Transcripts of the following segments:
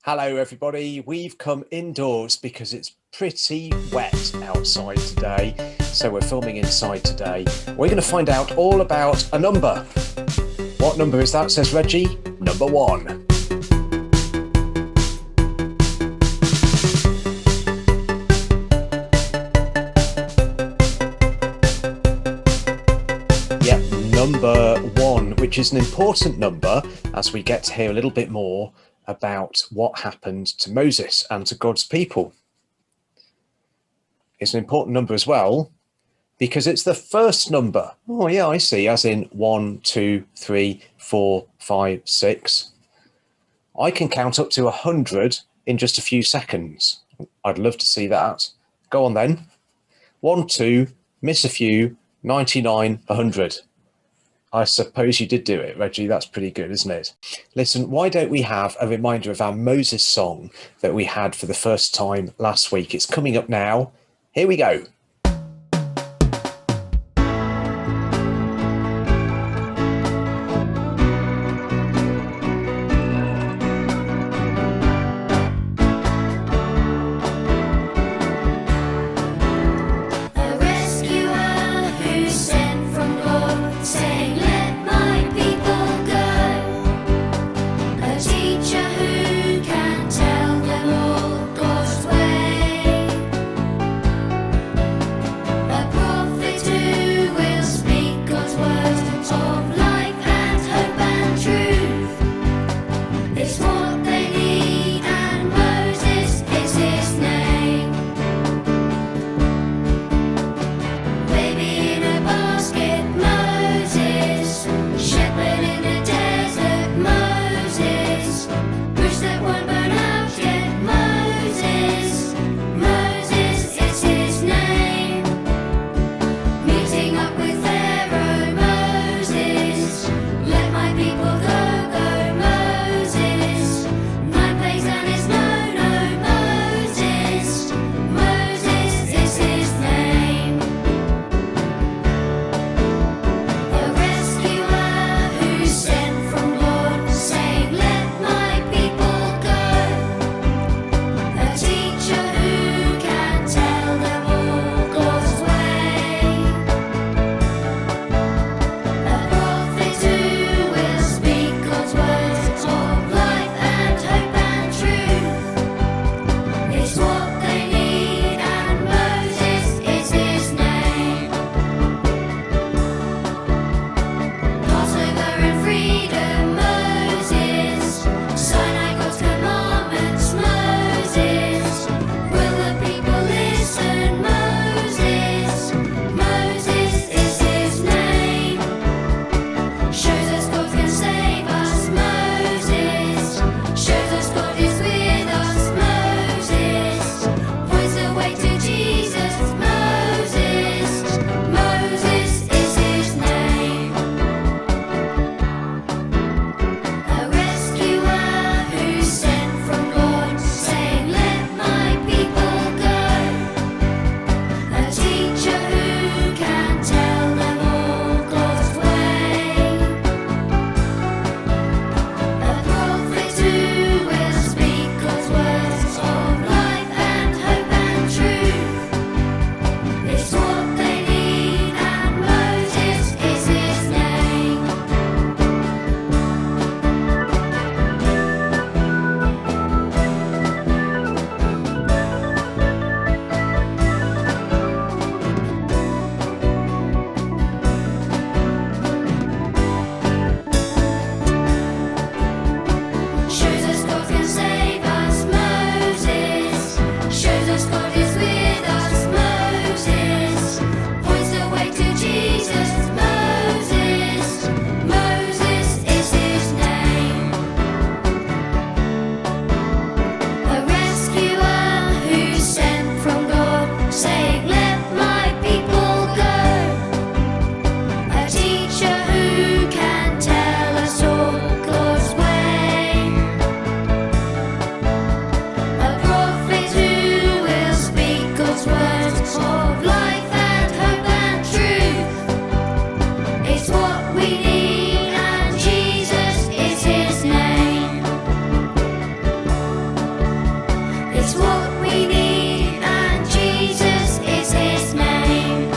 Hello everybody, we've come indoors because it's pretty wet outside today, so we're filming inside today. We're going to find out all about a number. What number is that, says Reggie? Number 1. Yep, number 1, which is an important number as we get to hear a little bit more about what happened to Moses and to God's people. It's an important number as well because it's the first number. Oh yeah, I see, as in 1, 2, 3, 4, 5, 6. I can count up to 100 in just a few seconds. I'd love to see that. Go on then. 1, 2, miss a few, 99, 100. I suppose you did do it, Reggie. That's pretty good, isn't it? Listen, why don't we have a reminder of our Moses song that we had for the first time last week? It's coming up now. Here we go. is what we need, and Jesus is his name.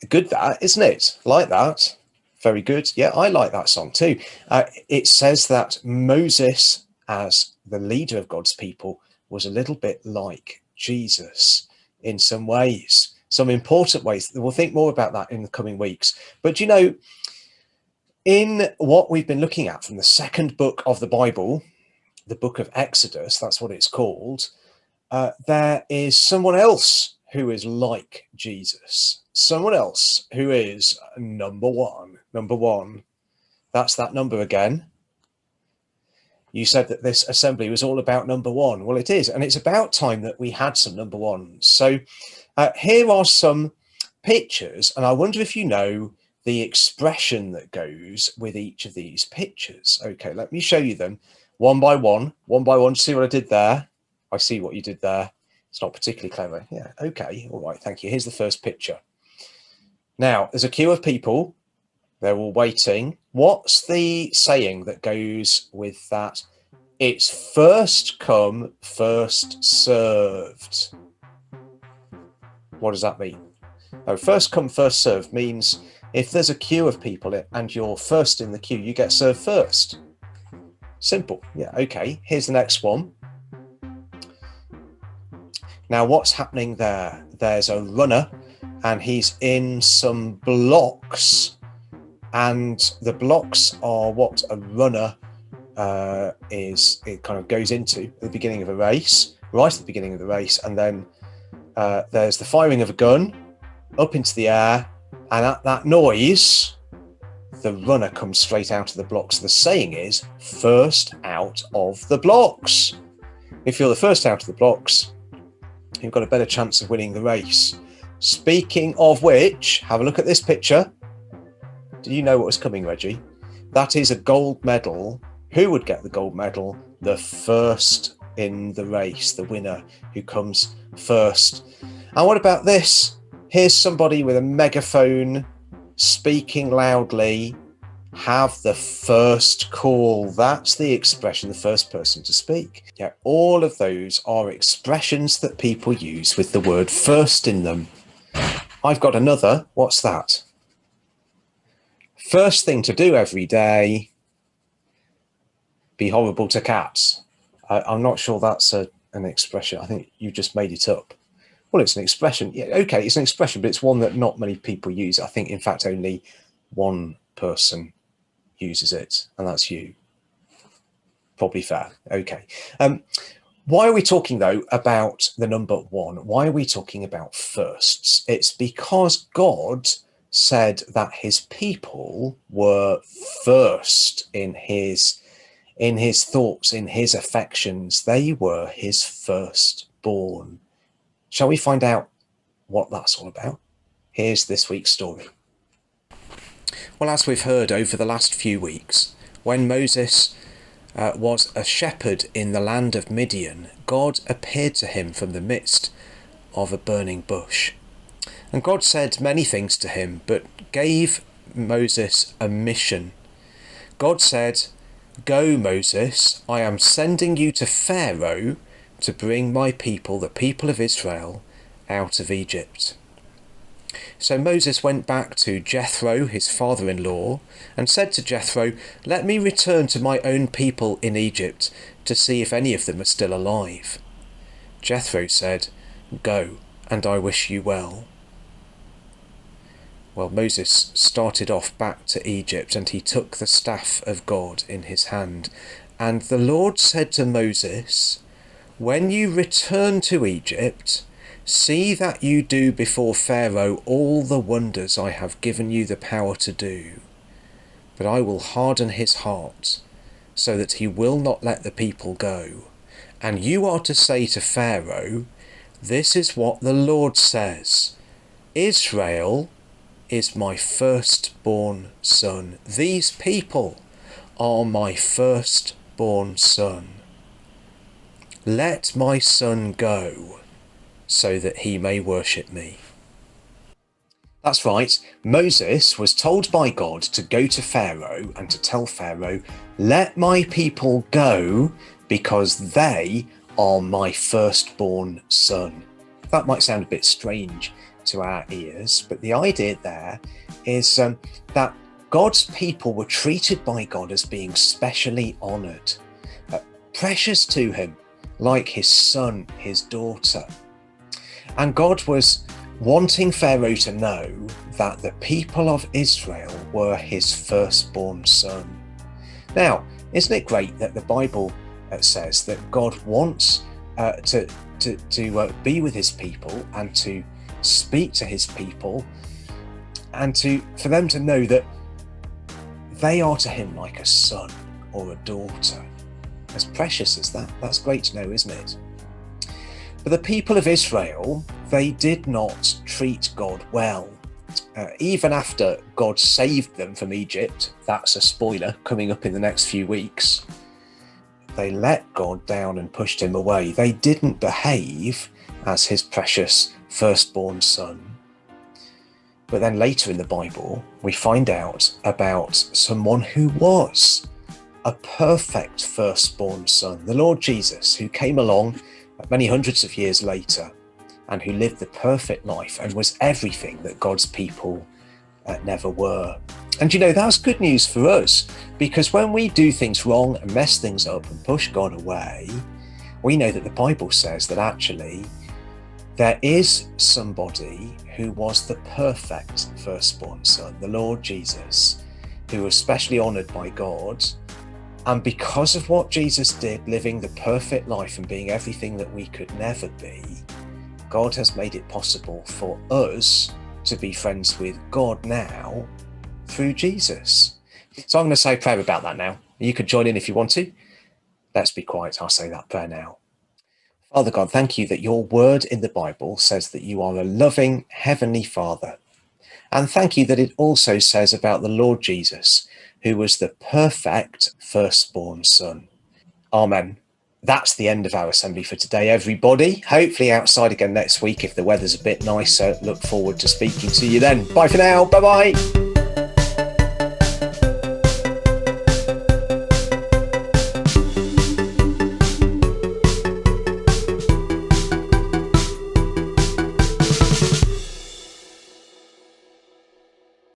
Good, that, isn't it? Like that. Very good. Yeah, I like that song too. It says that Moses, as the leader of God's people, was a little bit like Jesus in some ways, some important ways. We'll think more about that in the coming weeks. But you know, in what we've been looking at from the second book of the Bible, the book of Exodus, that's what it's called, there is someone else who is like Jesus. Someone else who is number one. Number one. That's that number again. You said that this assembly was all about number one. Well, it is. And it's about time that we had some number ones. So here are some pictures. And I wonder if you know the expression that goes with each of these pictures. Okay, let me show you them one by one. One by one. See what I did there? I see what you did there. It's not particularly clever. Yeah, okay. All right, thank you. Here's the first picture. Now, there's a queue of people. They're all waiting. What's the saying that goes with that? It's first come, first served. What does that mean? No, first come, first served means if there's a queue of people and you're first in the queue, you get served first. Simple. Yeah, okay. Here's the next one. Now, what's happening there? There's a runner and he's in some blocks, and the blocks are what a runner it kind of goes into at the beginning of a race, right at the beginning of the race, and then there's the firing of a gun up into the air, and at that noise, the runner comes straight out of the blocks. The saying is, first out of the blocks. If you're the first out of the blocks, you've got a better chance of winning the race. Speaking of which, have a look at this picture. Did you know what was coming, Reggie? That is a gold medal. Who would get the gold medal? The first in the race, the winner who comes first. And what about this? Here's somebody with a megaphone speaking loudly. Have the first call. That's the expression, the first person to speak. Yeah, all of those are expressions that people use with the word first in them. I've got another. What's that? First thing to do every day, be horrible to cats. I'm not sure that's an expression. I think you just made it up. Well, it's an expression. Yeah, okay, it's an expression, but it's one that not many people use. I think, in fact, only one person uses it, and that's you. Probably fair. Okay. Why are we talking, though, about the number one? Why are we talking about firsts? It's because God said that his people were first in his thoughts, in his affections. They were his firstborn. Shall we find out what that's all about? Here's this week's story. Well, as we've heard over the last few weeks, when Moses was a shepherd in the land of Midian, God appeared to him from the midst of a burning bush. And God said many things to him, but gave Moses a mission. God said, "Go, Moses, I am sending you to Pharaoh to bring my people, the people of Israel, out of Egypt." So Moses went back to Jethro, his father-in-law, and said to Jethro, "Let me return to my own people in Egypt to see if any of them are still alive." Jethro said, "Go, and I wish you well." Well, Moses started off back to Egypt, and he took the staff of God in his hand. And the Lord said to Moses, "When you return to Egypt, see that you do before Pharaoh all the wonders I have given you the power to do. But I will harden his heart, so that he will not let the people go. And you are to say to Pharaoh, 'This is what the Lord says. Israel is my firstborn son. These people are my firstborn son. Let my son go, so that he may worship me. That's right. Moses was told by God to go to Pharaoh and to tell Pharaoh, let my people go because they are my firstborn son. That might sound a bit strange to our ears, but the idea there is that God's people were treated by God as being specially honoured, precious to him, like his son, his daughter. And God was wanting Pharaoh to know that the people of Israel were his firstborn son. Now, isn't it great that the Bible says that God wants to be with his people and to speak to his people, and for them to know that they are to him like a son or a daughter. As precious as that, that's great to know, isn't it? But the people of Israel, they did not treat God well. Even after God saved them from Egypt, that's a spoiler coming up in the next few weeks, they let God down and pushed him away. They didn't behave as his precious firstborn son. But then later in the Bible, we find out about someone who was a perfect firstborn son, the Lord Jesus, who came along many hundreds of years later and who lived the perfect life and was everything that God's people never were. And you know, that's good news for us, because when we do things wrong and mess things up and push God away, we know that the Bible says that actually there is somebody who was the perfect firstborn son, the Lord Jesus, who was specially honoured by God. And because of what Jesus did, living the perfect life and being everything that we could never be, God has made it possible for us to be friends with God now through Jesus. So I'm going to say a prayer about that now. You could join in if you want to. Let's be quiet. I'll say that prayer now. Father God, thank you that your word in the Bible says that you are a loving Heavenly Father. And thank you that it also says about the Lord Jesus, who was the perfect firstborn son. Amen. That's the end of our assembly for today, everybody. Hopefully outside again next week if the weather's a bit nicer. Look forward to speaking to you then. Bye for now. Bye-bye.